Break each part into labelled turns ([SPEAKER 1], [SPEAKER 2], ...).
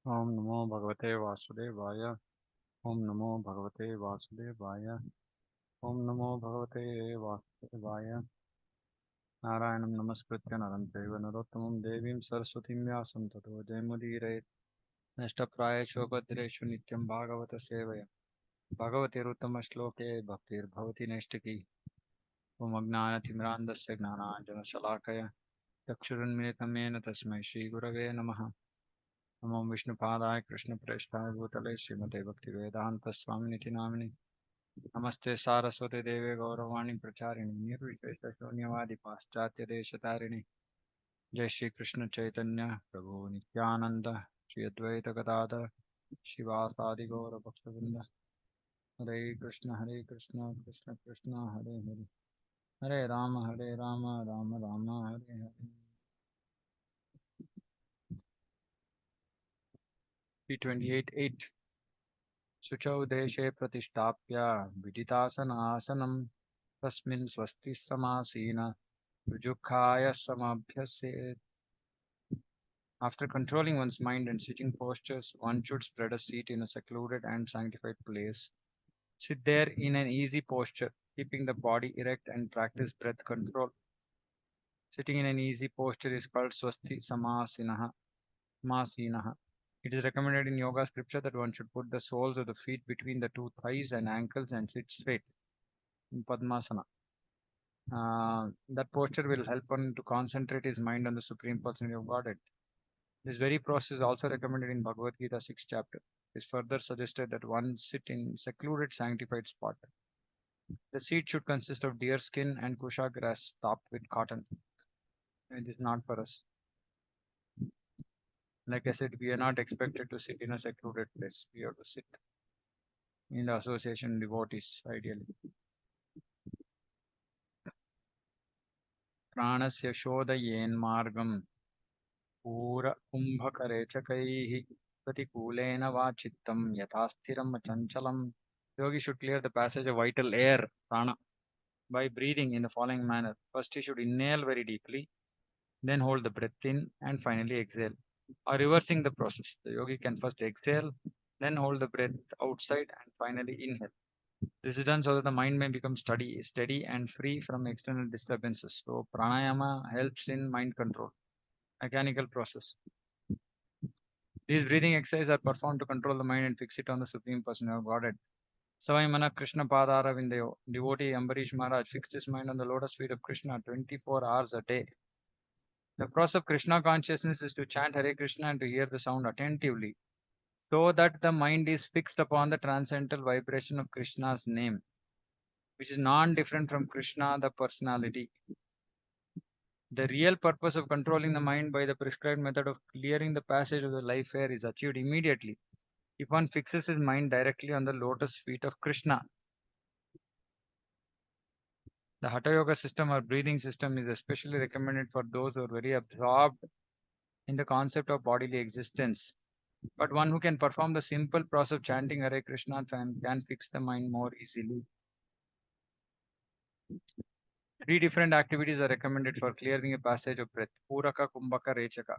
[SPEAKER 1] ओम नमो भगवते वासुदेवाय। ओम नमो भगवते वासुदेवाय। ओम नमो भगवते वासुदेवाय। नारायणं नमस्कृत्य नरं चैव नरोत्तमं देवीं सरस्वतीं व्यासं ततो जयमुदीरयेत्। नष्टप्रायेषु भद्रेषु नित्यं भागवत सेवया भगवतिरुत्तमश्लोके भक्तिर्भवति नैष्टिकी। ओमज्ञानतिमिरान्धस्य ज्ञानाञ्जनशलाकया चक्षुरुन्मिलितं येन तस्मै श्रीगुरवे नमः। नमो विष्णुपादाय कृष्णप्रेष्ठाय भूतले श्रीमते भक्तिवेदान्तस्वामिनिति नामिनि। नमस्ते सारस्वती देवे गौरवाणी प्रचारिणि निर्विशेषशून्यवादि पाश्चात्यदेशतारिणि। जय श्री कृष्ण चैतन्य प्रभु नित्यानंद श्री अद्वैत गदाधर शिवासादि गौर भक्तवृंद। हरे कृष्ण कृष्ण कृष्ण हरे हरे, हरे राम राम राम हरे हरे। P28:8 शुचौ देशे प्रतिष्ठाप्य विदितासनासनं तस्मिन् स्वस्ति समासीन ऋजुःखाय समभ्यसेत्. After controlling one's mind and sitting postures, one should spread a seat in a secluded and sanctified place. Sit there in an easy posture, keeping the body erect and practice breath control. Sitting in an easy posture is called swasti samasinaha. Samasinaha. It is recommended in yoga scripture that one should put the soles of the feet between the two thighs and ankles and sit straight in Padmasana. That posture will help one to concentrate his mind on the Supreme Personality of Godhead. This very process is also recommended in Bhagavad Gita 6th chapter. It is further suggested that one sit in secluded sanctified spot. The seat should consist of deer skin and kusha grass topped with cotton. It is not for us. Like I said, we are not expected to sit in a secluded place. We have to sit in the association devotees, ideally. Pranasya shodhayenmargam pura kumbhakarecakaihi pratikulena vachittam yathastiram achanchalam. Yogi should clear the passage of vital air, prana, by breathing in the following manner. First, he should inhale very deeply, then hold the breath in, and finally exhale. Or reversing the process. The yogi can first exhale, then hold the breath outside, and finally inhale. This is done so that the mind may become steady and free from external disturbances. So pranayama helps in mind control, mechanical process. These breathing exercises are performed to control the mind and fix it on the Supreme Personality of Godhead. Savaimana Krishna Padara Vindayo. Devotee Ambarish Maharaj fixed his mind on the lotus feet of Krishna 24 hours a day. The process of Krishna consciousness is to chant Hare Krishna and to hear the sound attentively, so that the mind is fixed upon the transcendental vibration of Krishna's name, which is non-different from Krishna, the personality. The real purpose of controlling the mind by the prescribed method of clearing the passage of the life air is achieved immediately if one fixes his mind directly on the lotus feet of Krishna. The Hatha Yoga system or breathing system is especially recommended for those who are very absorbed in the concept of bodily existence. But one who can perform the simple process of chanting Hare Krishna can fix the mind more easily. Three different activities are recommended for clearing a passage of breath: Puraka, Kumbhaka, Rechaka.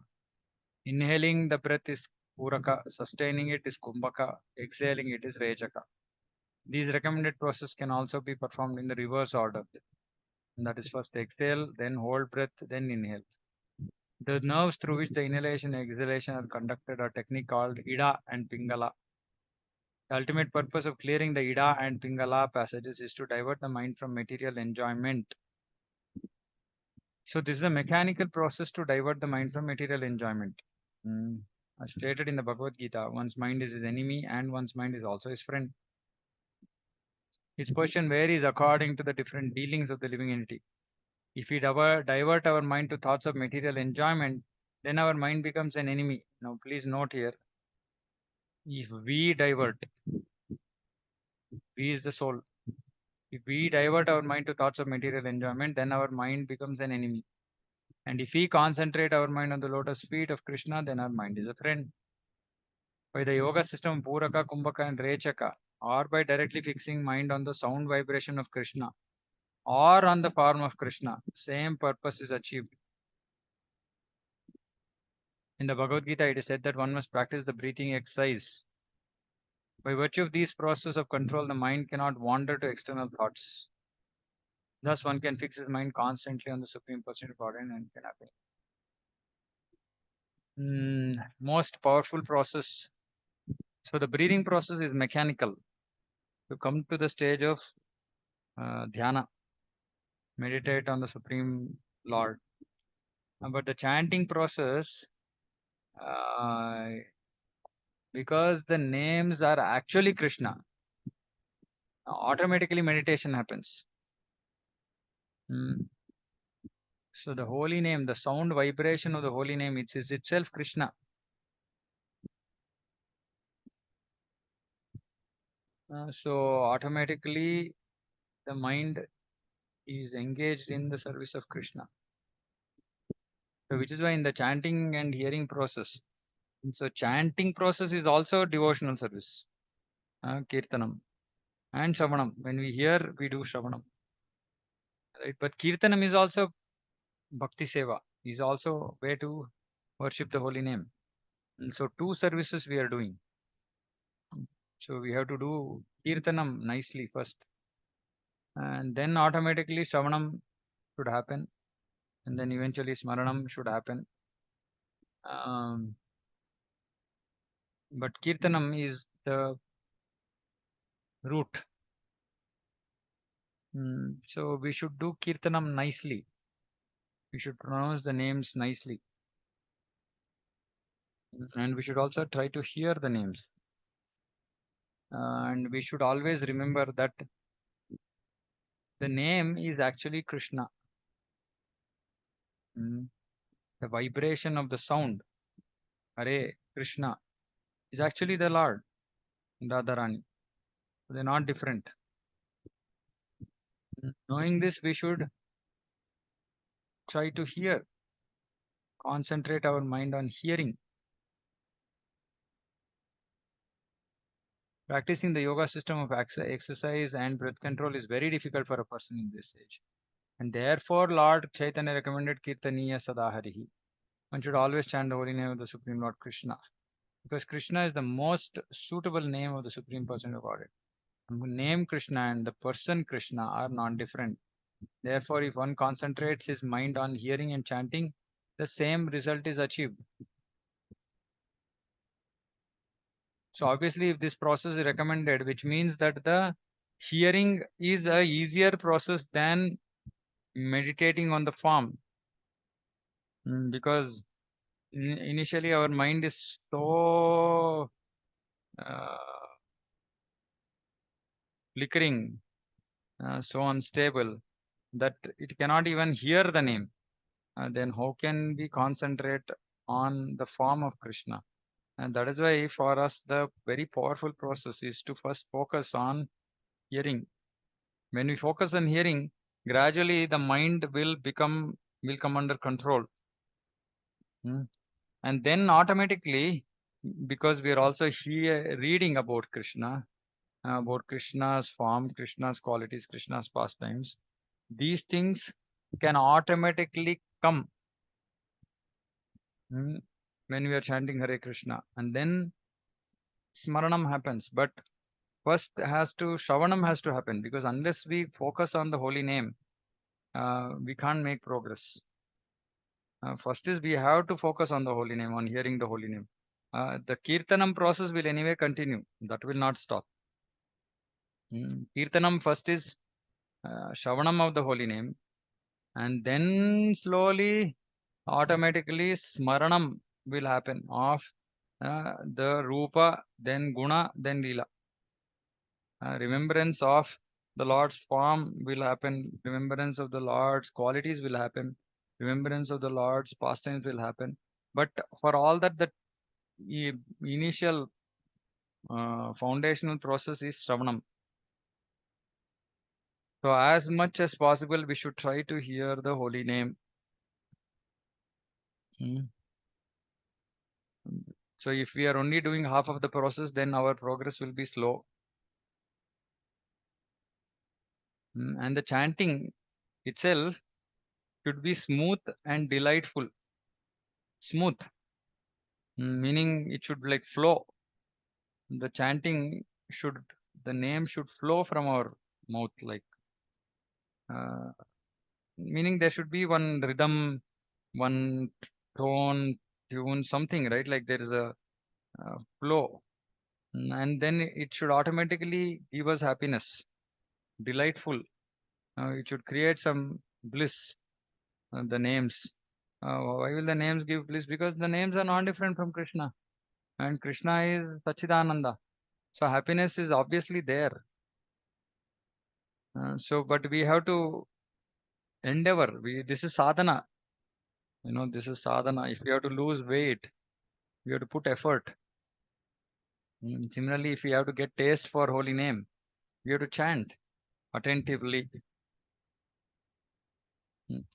[SPEAKER 1] Inhaling the breath is Puraka, sustaining it is Kumbhaka, exhaling it is Rechaka. These recommended processes can also be performed in the reverse order. And that is first exhale, then hold breath, then inhale. The nerves through which the inhalation and exhalation are conducted are technique called Ida and Pingala. The ultimate purpose of clearing the Ida and Pingala passages is to divert the mind from material enjoyment. So this is a mechanical process to divert the mind from material enjoyment. As stated in the Bhagavad Gita, one's mind is his enemy and one's mind is also his friend. Its position varies according to the different dealings of the living entity. If we divert our mind to thoughts of material enjoyment, then our mind becomes an enemy. Now, please note here, if we divert, we is the soul. If we divert our mind to thoughts of material enjoyment, then our mind becomes an enemy. And if we concentrate our mind on the lotus feet of Krishna, then our mind is a friend. By the yoga system Puraka, Kumbhaka, and Rechaka, or by directly fixing mind on the sound vibration of Krishna, or on the form of Krishna, same purpose is achieved. In the Bhagavad Gita, it is said that one must practice the breathing exercise. By virtue of these process of control, the mind cannot wander to external thoughts. Thus, one can fix his mind constantly on the Supreme Personality of Godhead and can happen. Most powerful process. So the breathing process is mechanical. To come to the stage of dhyana, meditate on the Supreme Lord. But the chanting process, uh, because the names are actually Krishna, automatically meditation happens. Mm. So the holy name, the sound vibration of the holy name, it is itself Krishna. So automatically the mind is engaged in the service of Krishna. So which is why in the chanting and hearing process, so chanting process is also devotional service, kirtanam and shravanam. When we hear, we do shravanam, right? But kirtanam is also bhakti seva. Is also way to worship the holy name. And so two services we are doing. So we have to do kirtanam nicely first, and then automatically shravanam should happen, and then eventually smaranam should happen. Um, but kirtanam is the root. So we should do kirtanam nicely. We should pronounce the names nicely. And we should also try to hear the names. And we should always remember that the name is actually Krishna. Mm, The vibration of the sound, Hare Krishna, is actually the Lord, Radharani. They're not different. Knowing this, we should try to hear, concentrate our mind on hearing. Practicing the yoga system of exercise and breath control is very difficult for a person in this age. And therefore, Lord Chaitanya recommended Kirtaniya Sadaharihi. One should always chant the holy name of the Supreme Lord Krishna. Because Krishna is the most suitable name of the Supreme Person of Godhead. The name Krishna and the person Krishna are non-different. Therefore, if one concentrates his mind on hearing and chanting, the same result is achieved. So obviously, if this process is recommended, which means that the hearing is a easier process than meditating on the form. Because initially our mind is so uh, flickering, so unstable that it cannot even hear the name. Then how can we concentrate on the form of Krishna? And that is why for us the very powerful process is to first focus on hearing. When we focus on hearing, gradually the mind will come under control. Hmm. And then automatically, because we are also here reading about Krishna, about Krishna's form, Krishna's qualities, Krishna's pastimes, these things can automatically come when we are chanting Hare Krishna. And then Smaranam happens. But first Shravanam has to happen, because unless we focus on the holy name, we can't make progress. First is we have to focus on the holy name, on hearing the holy name. The Kirtanam process will anyway continue. That will not stop. Kirtanam first is Shravanam of the holy name, and then slowly, automatically, Smaranam will happen of the Rupa, then Guna, then Lila. Remembrance of the Lord's form will happen, remembrance of the Lord's qualities will happen, remembrance of the Lord's pastimes will happen. But for all that, the initial foundational process is Shravanam. So as much as possible, we should try to hear the holy name. Hmm. So if we are only doing half of the process, then our progress will be slow. And the chanting itself should be smooth and delightful. Smooth. Meaning it should like flow. The chanting should, the name should flow from our mouth, like, uh, meaning there should be one rhythm, one tone, tune, something, right? Like there is a flow. And then it should automatically give us happiness, delightful. It should create some bliss. The names. Why will the names give bliss? Because the names are non different from Krishna, and Krishna is Sachidananda. So happiness is obviously there. But we have to endeavor. This is sadhana. This is sadhana. If you have to lose weight, you have to put effort. Similarly, if you have to get taste for holy name, you have to chant attentively.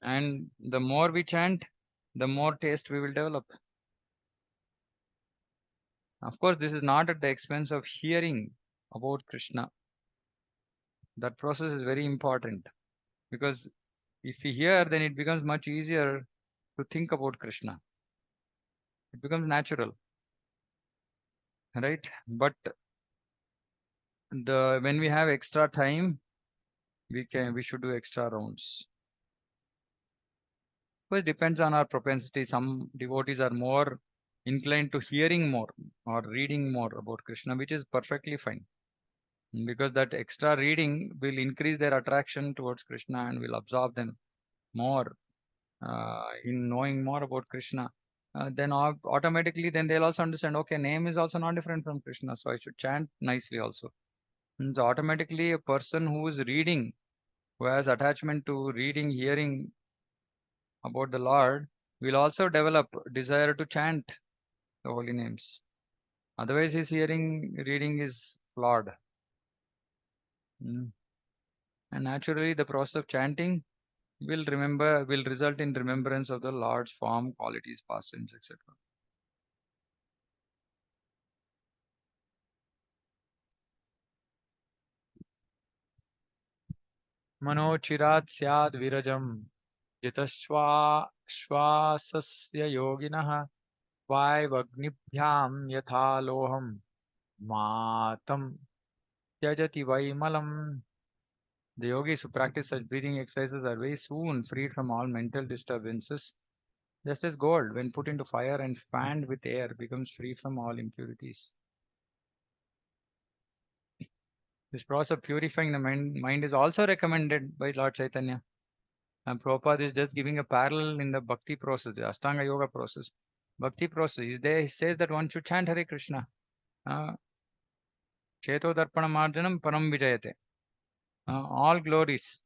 [SPEAKER 1] And the more we chant, the more taste we will develop. Of course, this is not at the expense of hearing about Krishna. That process is very important, because if we hear, then it becomes much easier to think about Krishna. It becomes natural, right? But the when we have extra time, we should do extra rounds. But it depends on our propensity. Some devotees are more inclined to hearing more or reading more about Krishna, which is perfectly fine, because that extra reading will increase their attraction towards Krishna and will absorb them more in knowing more about Krishna. Then automatically, then they'll also understand, okay, name is also not different from Krishna, so I should chant nicely also. And so automatically, a person who is reading, who has attachment to reading, hearing about the Lord, will also develop desire to chant the holy names. Otherwise, his hearing, reading is flawed. Mm. And naturally, the process of chanting will result in remembrance of the Lord's form, qualities, pastimes, etc. मनोचिरात् स्याद् विरजम् जितश्वासस्य योगिनः वायवग्निभ्यां यथा लोहम् मातं त्यजति वैमलम्. The yogis who practice such breathing exercises are very soon freed from all mental disturbances, just as gold, when put into fire and fanned with air, becomes free from all impurities. This process of purifying the mind is also recommended by Lord Chaitanya. And Prabhupada is just giving a parallel in the bhakti process, the Ashtanga Yoga process. Bhakti process, he says that one should chant Hare Krishna. Uh, Cheto Darpana Marjanam Param Vijayate. All glories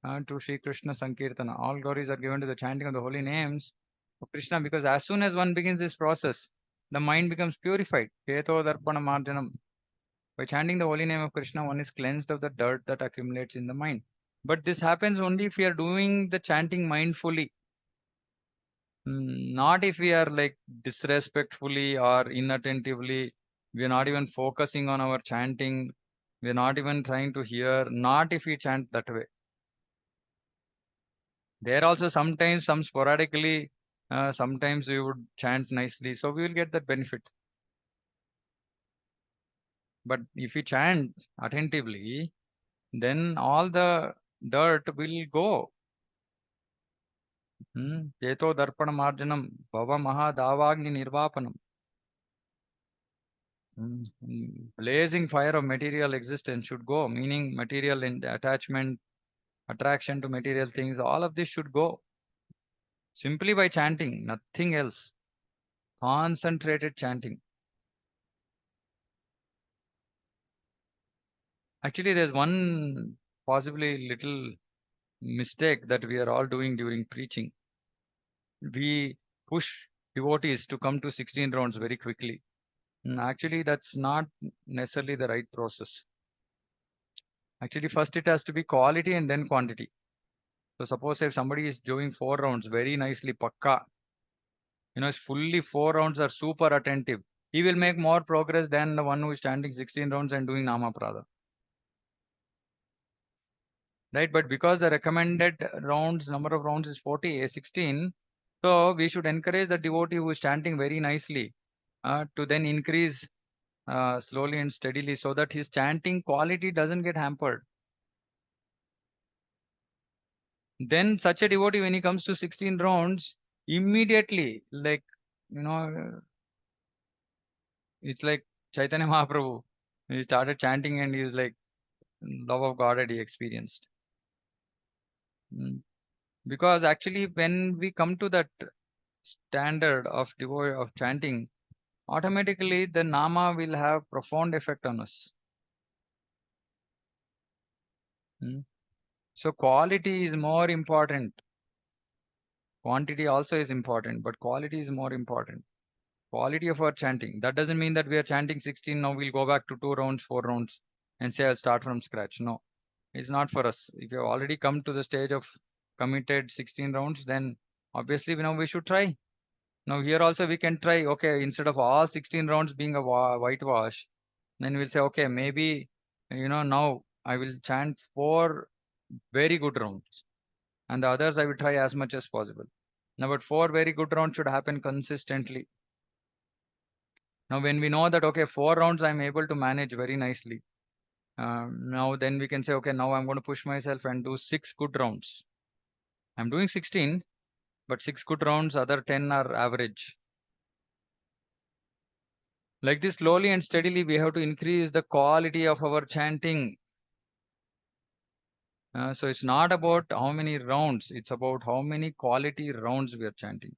[SPEAKER 1] to Sri Krishna Sankirtana. All glories are given to the chanting of the holy names of Krishna, because as soon as one begins this process, the mind becomes purified. Cheto Darpana Marjanam. By chanting the holy name of Krishna, one is cleansed of the dirt that accumulates in the mind. But this happens only if we are doing the chanting mindfully. Not if we are like disrespectfully or inattentively. We are not even focusing on our chanting. We are not even trying to hear. Not if we chant that way. There also sometimes, some sporadically, sometimes we would chant nicely. So we will get that benefit. But if we chant attentively, then all the dirt will go. Cheto darpana marjanam bhava maha davagni nirvapanam. Blazing fire of material existence should go, meaning material attachment, attraction to material things, all of this should go simply by chanting, nothing else. Concentrated chanting. Actually, there's one possibly little mistake that we are all doing during preaching. We push devotees to come to 16 rounds very quickly. Actually, that's not necessarily the right process. Actually, first it has to be quality and then quantity. So suppose if somebody is doing 4 rounds very nicely, pakka, it's fully 4 rounds are super attentive. He will make more progress than the one who is standing 16 rounds and doing Nama Prada. Right? But because the recommended rounds, number of rounds is 40, 16, so we should encourage the devotee who is chanting very nicely. to then increase slowly and steadily so that his chanting quality doesn't get hampered. Then such a devotee, when he comes to 16 rounds, immediately, like, you know, it's like Chaitanya Mahaprabhu. He started chanting and he was like, love of God that he experienced. Mm. Because actually, when we come to that standard of of chanting, automatically the nama will have profound effect on us. Mm. So quality is more important. Quantity also is important, but quality is more important. Quality of our chanting. That doesn't mean that we are chanting 16, now we'll go back to 2 rounds, 4 rounds, and say I'll start from scratch. No, it's not for us. If you have already come to the stage of committed 16 rounds, then obviously we should try. Now here also we can try. Okay, instead of all 16 rounds being a whitewash, then we'll say, okay, maybe now I will chant 4 very good rounds, and the others I will try as much as possible. Now, but 4 very good rounds should happen consistently. Now, when we know that, okay, 4 rounds I'm able to manage very nicely. Now, then we can say, okay, now I'm going to push myself and do 6 good rounds. I'm doing 16, but 6 good rounds, other 10 are average. Like this, slowly and steadily, we have to increase the quality of our chanting. So it's not about how many rounds, it's about how many quality rounds we are chanting.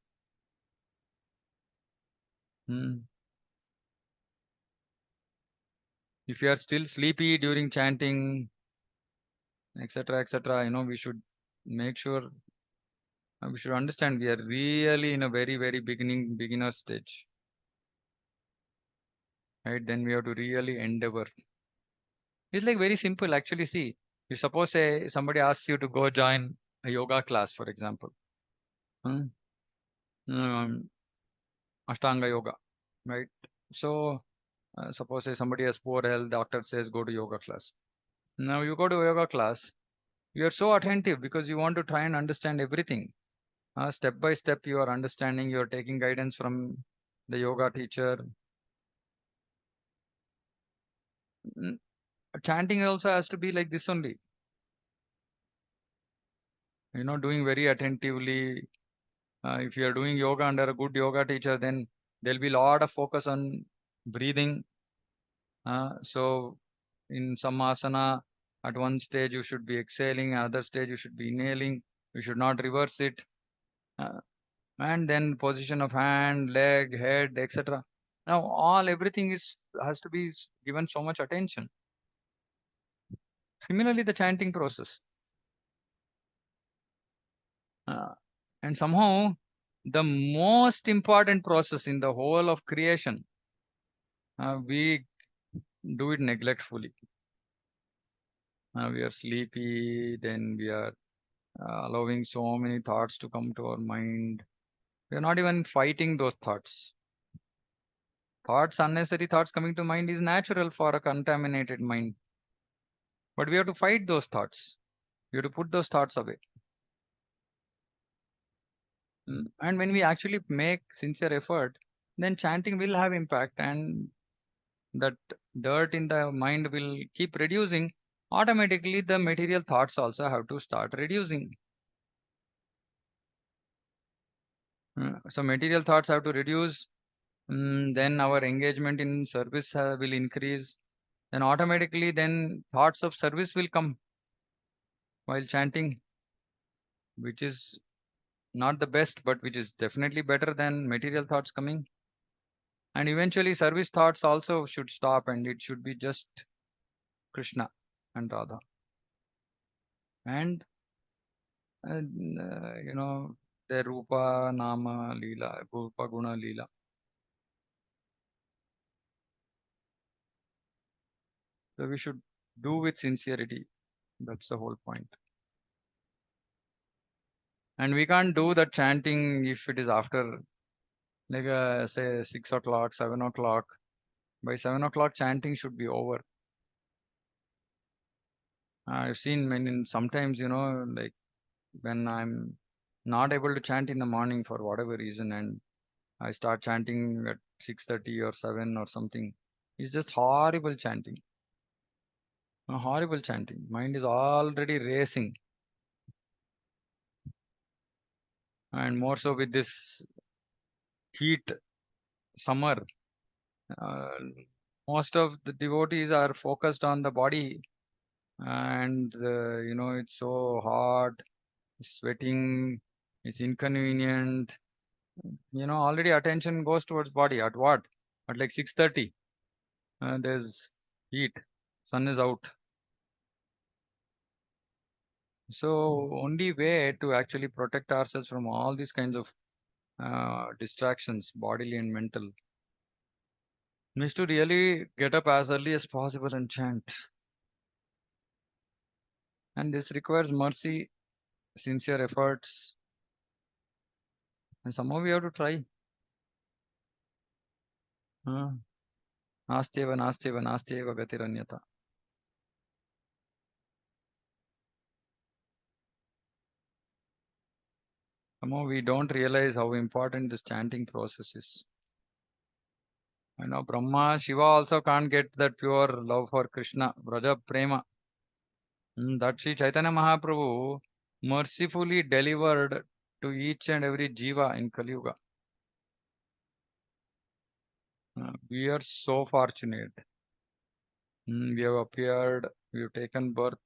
[SPEAKER 1] Hmm. If you are still sleepy during chanting, etc., etc., we should make sure we should understand we are really in a very, very beginner stage, right? Then we have to really endeavor. It's like very simple, actually. See, you suppose somebody asks you to go join a yoga class, for example, hmm, um, Ashtanga yoga, right? So, suppose somebody has poor health, doctor says go to yoga class. Now you go to yoga class, you are so attentive because you want to try and understand everything. Step by step, you are understanding, you are taking guidance from the yoga teacher. Mm, Chanting also has to be like this only, doing very attentively. If you are doing yoga under a good yoga teacher, then there'll be a lot of focus on breathing. So in some asana, at one stage you should be exhaling, other stage you should be inhaling. You should not reverse it. Uh, and then position of hand, leg, head, etc. Now all everything is has to be given so much attention. Similarly, the chanting process, uh, and somehow the most important process in the whole of creation, we do it neglectfully. We are sleepy, then we are allowing so many thoughts to come to our mind. We are not even fighting those thoughts. Thoughts, unnecessary thoughts coming to mind is natural for a contaminated mind. But we have to fight those thoughts. We have to put those thoughts away. And when we actually make sincere effort, then chanting will have impact, and that dirt in the mind will keep reducing. Automatically, the material thoughts also have to start reducing. So material thoughts have to reduce. Then our engagement in service will increase. Then automatically, then thoughts of service will come while chanting, which is not the best, but which is definitely better than material thoughts coming. And eventually, service thoughts also should stop, and it should be just Krishna and Radha. And their Rupa, Nama, Leela, Rupa, Guna, Leela. So we should do with sincerity. That's the whole point. And we can't do the chanting if it is after, like, say, 6 o'clock, 7 o'clock. By 7 o'clock, chanting should be over. I've seen many, sometimes, like when I'm not able to chant in the morning for whatever reason, and I start chanting at 6:30 or 7 or something. It's just horrible chanting. Horrible chanting. Mind is already racing. And more so with this heat summer. Uh, Most of the devotees are focused on the body, and it's so hot, sweating, it's inconvenient. Already attention goes towards body. At what? At like 6:30. There's heat. Sun is out. So only way to actually protect ourselves from all these kinds of distractions, bodily and mental, is to really get up as early as possible and chant. And this requires mercy, sincere efforts, and somehow we have to try. Uh, Nasteva, nasteva, nasteva gatiranyata. Somehow we don't realize how important this chanting process is. Brahma, Shiva also can't get that pure love for Krishna, Braja Prema. That Sri Chaitanya Mahaprabhu mercifully delivered to each and every jiva in Kali Yuga. We are so fortunate. We have appeared, we have taken birth,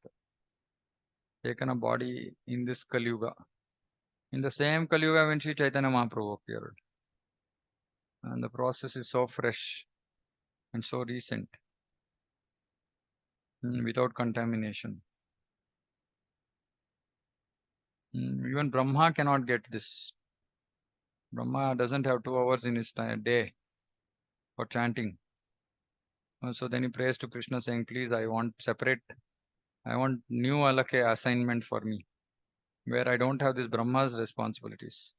[SPEAKER 1] taken a body in this Kali Yuga. In the same Kali Yuga when Sri Chaitanya Mahaprabhu appeared. And the process is so fresh and so recent, without contamination. Even Brahma cannot get this. Brahma doesn't have 2 hours in his day for chanting. So then he prays to Krishna saying, please, I want new alake assignment for me, where I don't have this Brahma's responsibilities.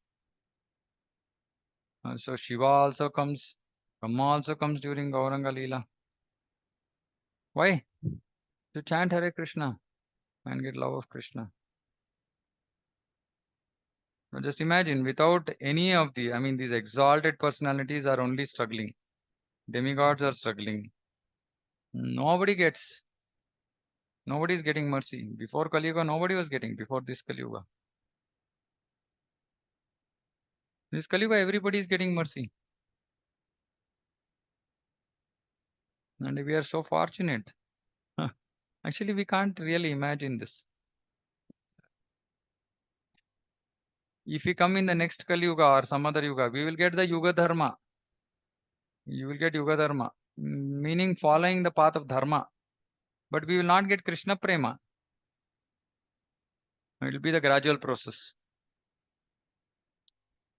[SPEAKER 1] So Shiva also comes, Brahma also comes during Gauranga Leela. Why? To chant Hare Krishna and get love of Krishna. Now just imagine, without any of these exalted personalities are only struggling. Demigods are struggling. Nobody gets, nobody is getting mercy. Before Kali Yuga, nobody was getting, before this Kali Yuga. This Kali Yuga, everybody is getting mercy. And we are so fortunate. Actually, we can't really imagine this. If we come in the next Kali Yuga or some other Yuga, we will get the Yuga Dharma. You will get Yuga Dharma, meaning following the path of Dharma. But we will not get Krishna Prema. It will be the gradual process.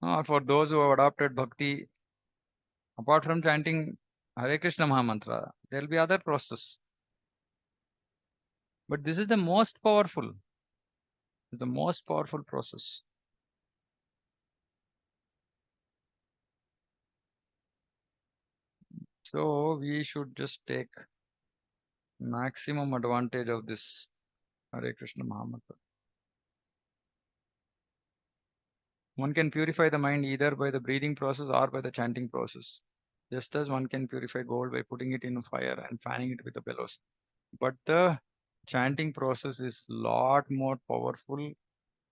[SPEAKER 1] For those who have adopted Bhakti, apart from chanting Hare Krishna Mahamantra, there will be other process. But this is the most powerful process. So we should just take maximum advantage of this Hare Krishna Mahamantra. One can purify the mind either by the breathing process or by the chanting process. Just as one can purify gold by putting it in a fire and fanning it with the bellows. But the chanting process is lot more powerful,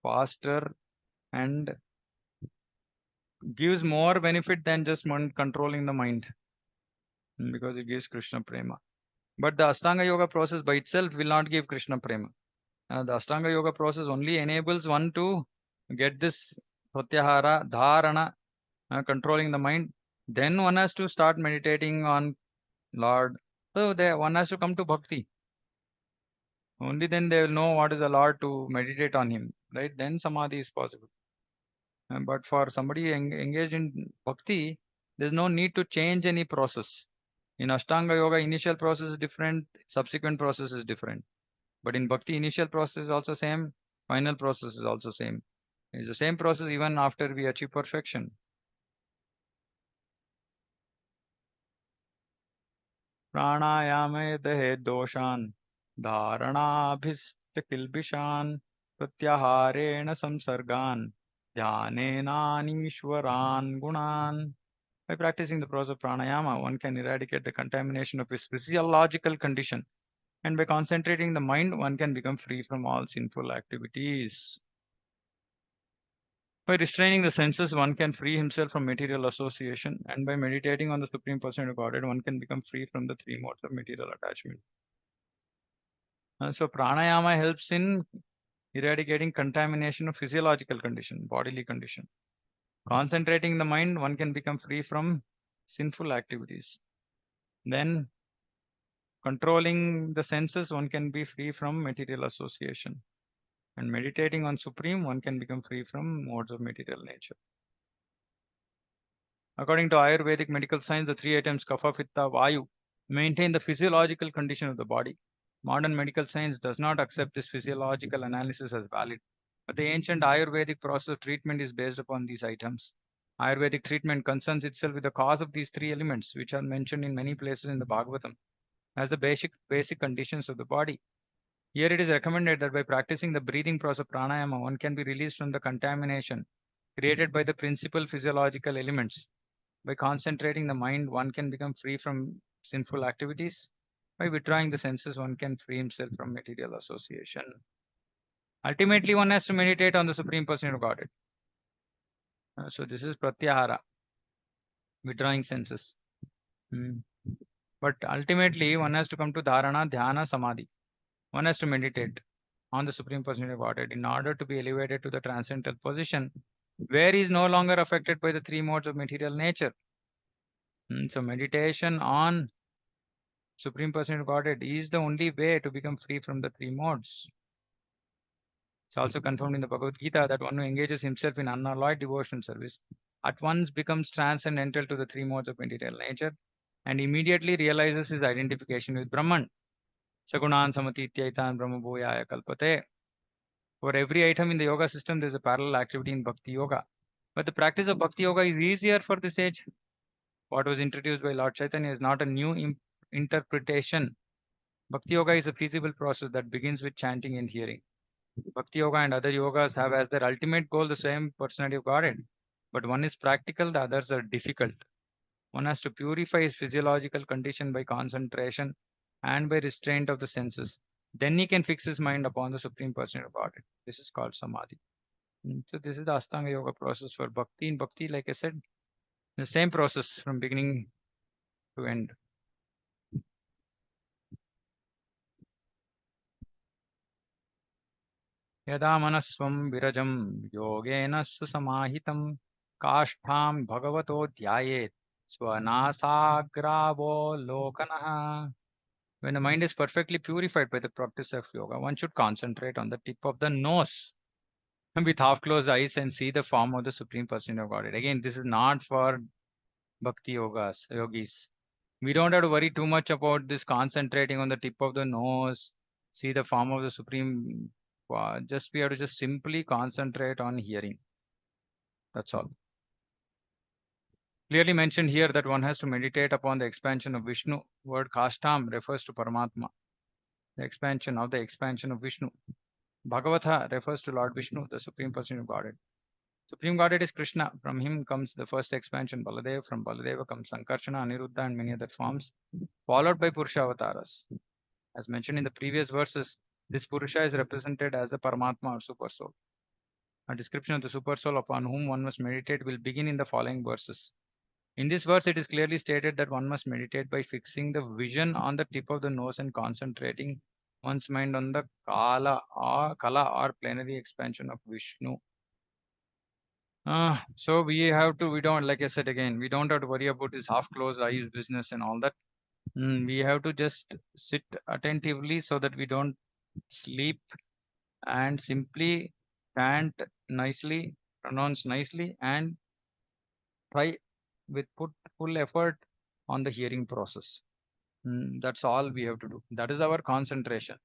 [SPEAKER 1] faster, and gives more benefit than just one controlling the mind, because it gives Krishna Prema. But the Ashtanga Yoga process by itself will not give Krishna Prema. The Ashtanga Yoga process only enables one to get this Pratyahara, Dharana, controlling the mind. Then one has to start meditating on Lord. So there one has to come to bhakti. Only then they will know what is the Lord to meditate on him. Right? Then samadhi is possible. But for somebody engaged in bhakti, there's no need to change any process. In Ashtanga Yoga, initial process is different, subsequent process is different. But in bhakti, initial process is also same, final process is also same. It's the same process even after we achieve perfection. प्राणायामे दहे दोषान् धारणाभिश्च किल्बिषान् प्रत्याहारेण संसर्गान् ध्यानेनानीश्वरान् गुणान्. By practicing the process of pranayama, one can eradicate the contamination of his physiological condition. And by concentrating the mind, one can become free from all sinful activities. By restraining the senses, one can free himself from material association. And by meditating on the Supreme Person of Godhead, one can become free from the three modes of material attachment. So pranayama helps in eradicating contamination of physiological condition, bodily condition. Concentrating the mind, one can become free from sinful activities. Then controlling the senses, one can be free from material association. And meditating on Supreme, one can become free from modes of material nature. According to Ayurvedic medical science, the three items kapha, pitta, vayu maintain the physiological condition of the body. Modern medical science does not accept this physiological analysis as valid, but the ancient Ayurvedic process of treatment is based upon these items. Ayurvedic treatment concerns itself with the cause of these three elements, which are mentioned in many places in the Bhagavatam, as the basic conditions of the body. Here it is recommended that by practicing the breathing process of pranayama, one can be released from the contamination created by the principal physiological elements. By concentrating the mind, one can become free from sinful activities. By withdrawing the senses, one can free himself from material association. Ultimately, one has to meditate on the Supreme Person of Godhead. So this is pratyahara, withdrawing senses. But ultimately, one has to come to dharana, dhyana, samadhi. One has to meditate on the Supreme Person of Godhead in order to be elevated to the transcendental position where he is no longer affected by the three modes of material nature. So meditation on Supreme Person of Godhead is the only way to become free from the three modes. It's also confirmed in the Bhagavad Gita that one who engages himself in unalloyed devotional service at once becomes transcendental to the three modes of material nature and immediately realizes his identification with Brahman. Sagunan samati ityaitan brahma bhuyaya kalpate. For every item in the yoga system, there is a parallel activity in Bhakti Yoga. But the practice of Bhakti Yoga is easier for this age. What was introduced by Lord Chaitanya is not a new interpretation. Bhakti Yoga is a feasible process that begins with chanting and hearing. Bhakti Yoga and other yogas have as their ultimate goal the same personality of Godhead. But one is practical, the others are difficult. One has to purify his physiological condition by concentration and by restraint of the senses. Then he can fix his mind upon the Supreme Person of Godhead. This is called Samadhi. So this is the Astanga Yoga process for Bhakti. In Bhakti, like I said, the same process from beginning to end. यदा मनस्वं विरजं योगेन सुसमाहितं काष्ठां भगवतो ध्यायेत् स्वनासाग्रावलोकनः. When the mind is perfectly purified by the practice of yoga, one should concentrate on the tip of the nose and with half closed eyes and see the form of the Supreme Person of Godhead. Again, this is not for bhakti yogis. We don't have to worry too much about this concentrating on the tip of the nose, see the form of the Supreme. Just we have to just simply concentrate on hearing. That's all. Clearly mentioned here that one has to meditate upon the expansion of Vishnu. Word Kashtam refers to Paramatma, the expansion of Vishnu. Bhagavata refers to Lord Vishnu, the Supreme Person of Godhead. Supreme Godhead is Krishna. From him comes the first expansion, Baladev. From Baladeva comes Sankarsana, Aniruddha, and many other forms, followed by Purusha avatars. As mentioned in the previous verses, this Purusha is represented as the Paramatma or Super Soul. A description of the Super Soul upon whom one must meditate will begin in the following verses. In this verse, it is clearly stated that one must meditate by fixing the vision on the tip of the nose and concentrating one's mind on the Kala or plenary expansion of Vishnu. So we don't, like I said again, we don't have to worry about this half closed eyes business and all that. We have to just sit attentively so that we don't sleep and simply chant nicely, pronounce nicely, and try with put full effort on the hearing process. That's all we have to do. That is our concentration.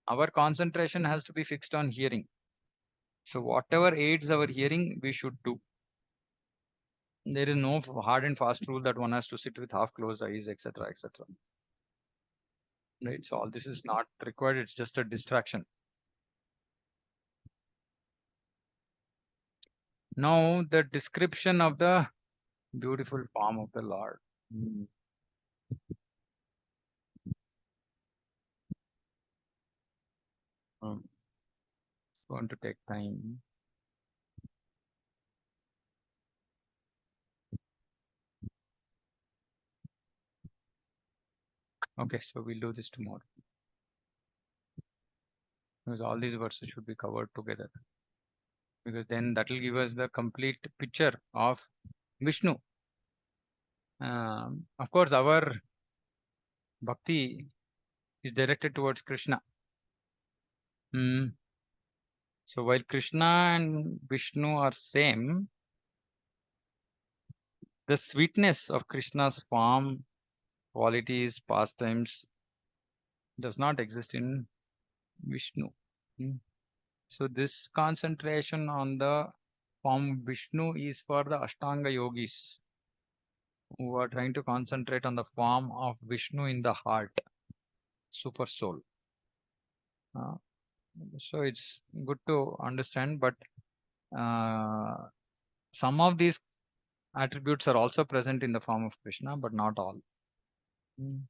[SPEAKER 1] Our concentration has to be fixed on hearing. So whatever aids our hearing, we should do. There is no hard and fast rule that one has to sit with half closed eyes, etc., etc. Right? So all this is not required. It's just a distraction. Now the description of the Beautiful form of the Lord. Mm. Mm. Going to take time. Okay, so we'll do this tomorrow because all these verses should be covered together, because then that will give us the complete picture of Vishnu. Of course, our bhakti is directed towards Krishna. Mm. So while Krishna and Vishnu are same, the sweetness of Krishna's form, qualities, pastimes does not exist in Vishnu. Mm. So this concentration on the form Vishnu is for the Ashtanga yogis who are trying to concentrate on the form of Vishnu in the heart, super soul. Uh, so it's good to understand, but uh, some of these attributes are also present in the form of Krishna, but not all. Mm.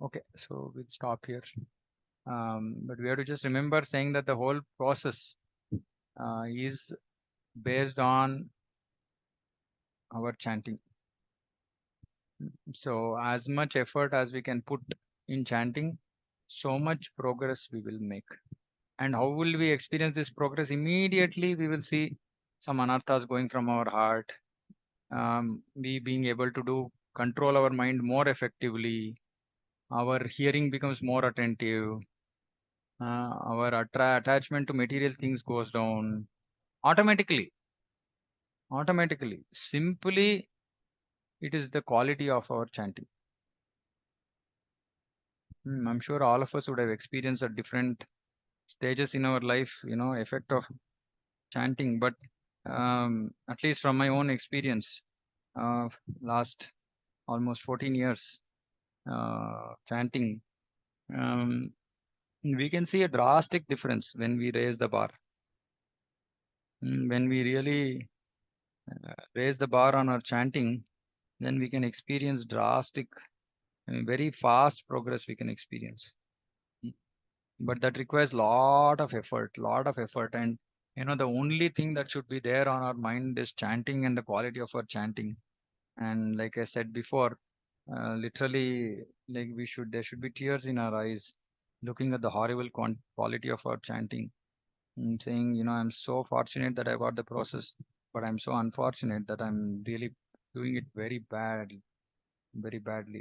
[SPEAKER 1] Okay, so we'll stop here. But we have to just remember saying that the whole process is based on our chanting. So as much effort as we can put in chanting, so much progress we will make. And how will we experience this progress? Immediately we will see some anarthas going from our heart. We being able to do control our mind more effectively. Our hearing becomes more attentive. Our attachment to material things goes down automatically. Automatically. Simply, it is the quality of our chanting. I'm sure all of us would have experienced at different stages in our life, effect of chanting. But at least from my own experience, uh, last almost 14 years chanting, um, we can see a drastic difference when we raise the bar. When we really raise the bar on our chanting, then we can experience drastic, very fast progress we can experience. Mm. But that requires lot of effort. And the only thing that should be there on our mind is chanting and the quality of our chanting. And like I said before, literally, like there should be tears in our eyes looking at the horrible quality of our chanting and saying, I'm so fortunate that I got the process, but I'm so unfortunate that I'm really doing it very badly,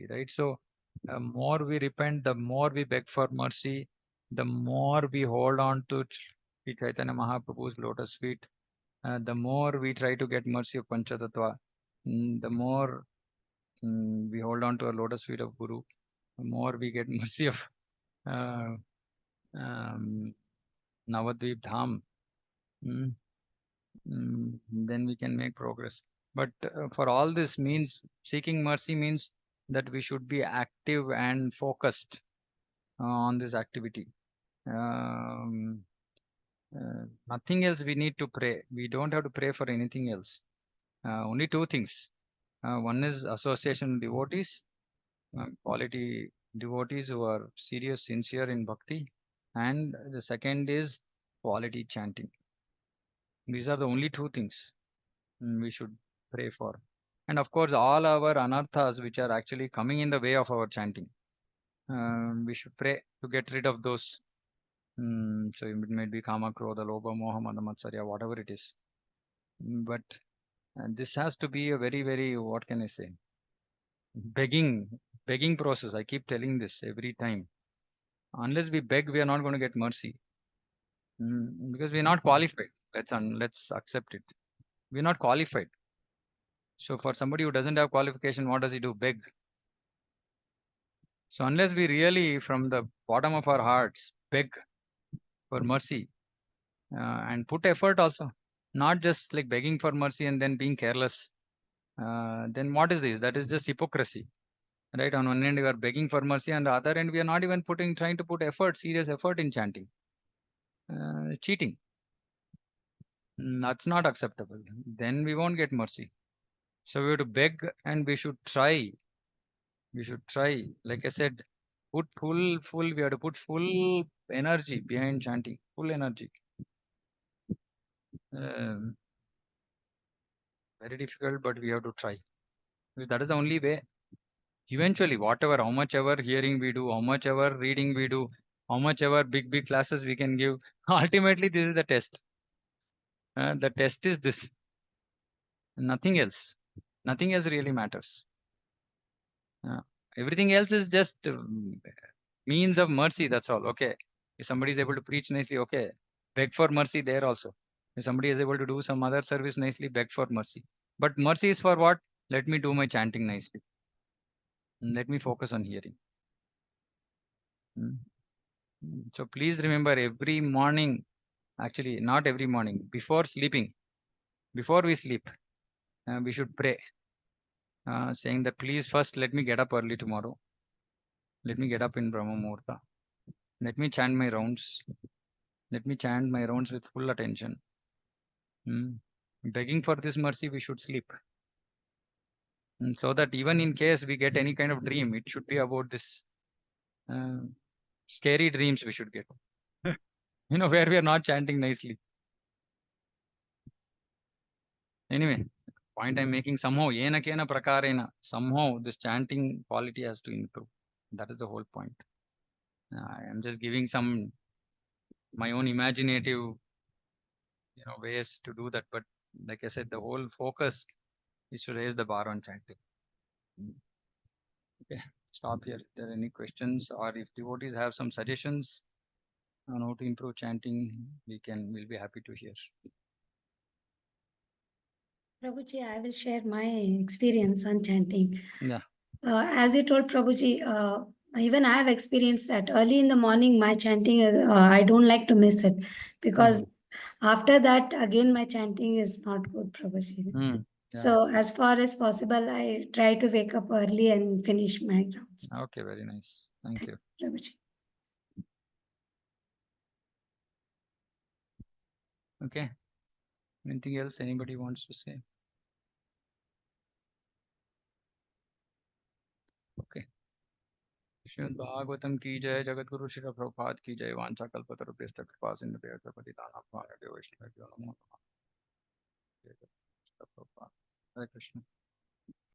[SPEAKER 1] right? So, more we repent, the more we beg for mercy, the more we hold on to Sri Chaitanya Mahaprabhu's lotus feet, the more we try to get mercy of Panchatattva, the more we hold on to a lotus feet of Guru, the more we get mercy of uh, um, Navadvip Dham. Mm, then we can make progress. But for all this means, seeking mercy means that we should be active and focused on this activity. Um, Nothing else we need to pray. We don't have to pray for anything else. Only two things. One is association with devotees, quality devotees who are serious, sincere in bhakti. And the second is quality chanting. These are the only two things we should pray for. And of course, all our anarthas which are actually coming in the way of our chanting, we should pray to get rid of those. So it may be kama, krodha, lobha, moha, mada, matsarya, whatever it is. But this has to be a very, very, what can I say, begging, begging process. I keep telling this every time. Unless we beg, we are not going to get mercy. Because we are not qualified. Let's accept it. We are not qualified. So for somebody who doesn't have qualification, what does he do? Beg. So unless we really, from the bottom of our hearts, beg for mercy and put effort also, not just like begging for mercy and then being careless, then what is this? That is just hypocrisy, right? On one end, we are begging for mercy, on the other end, we are not even trying to put effort, serious effort in chanting. Cheating. That's not acceptable. Then we won't get mercy. So we have to beg and we should try. We should try. Like I said, put full. We have to put full energy behind chanting. Full energy. Um, Very difficult, but we have to try. Because that is the only way. Eventually, whatever, how much ever hearing we do, how much ever reading we do, how much ever big classes we can give. Ultimately, this is the test. The test is this. Nothing else. Nothing else really matters. Uh, Everything else is just means of mercy. That's all. Okay. If somebody is able to preach nicely, okay. Beg for mercy there also. If somebody is able to do some other service nicely, beg for mercy. But mercy is for what? Let me do my chanting nicely. Let me focus on hearing. Mm. So please remember every morning, actually, not every morning, before sleeping, before we sleep, we should pray, saying that please first let me get up early tomorrow. Let me get up in Brahma Muhurta. Let me chant my rounds. Let me chant my rounds with full attention. Mm. Begging for this mercy, we should sleep. So that even in case we get any kind of dream, it should be about this uh, scary dreams we should get. Where we are not chanting nicely. Anyway, point I'm making somehow, yena kena prakarena, somehow this chanting quality has to improve. That is the whole point. I am just giving some my own imaginative, ways to do that. But like I said, the whole focus is to raise the bar on chanting. Mm. Okay, stop here. If there are any questions or if devotees have some suggestions on how to improve chanting, we'll be happy to hear.
[SPEAKER 2] Prabhuji, I will share my experience on chanting.
[SPEAKER 1] Yeah.
[SPEAKER 2] As you told Prabhuji, even I have experienced that early in the morning, my chanting, I don't like to miss it because after that, again, my chanting is not good, Prabhuji.
[SPEAKER 1] Mm. Yeah.
[SPEAKER 2] So, as far as possible, I try to wake up early and finish my rounds.
[SPEAKER 1] Okay, very nice. Thank you.
[SPEAKER 2] Prabhuji.
[SPEAKER 1] Okay. Anything else anybody wants to say? Okay. Shrimad Bhagavatam की जय, जगत गुरु श्री प्रभुपाद की जय, वांछा कल्पतरुभ्यश्च कृपा सिन्धुभ्यश्च पतितानां पावनेभ्यो वैष्णवेभ्यो नमो नमः। जय जगत गुरु श्रील प्रभुपाद। हरे कृष्ण।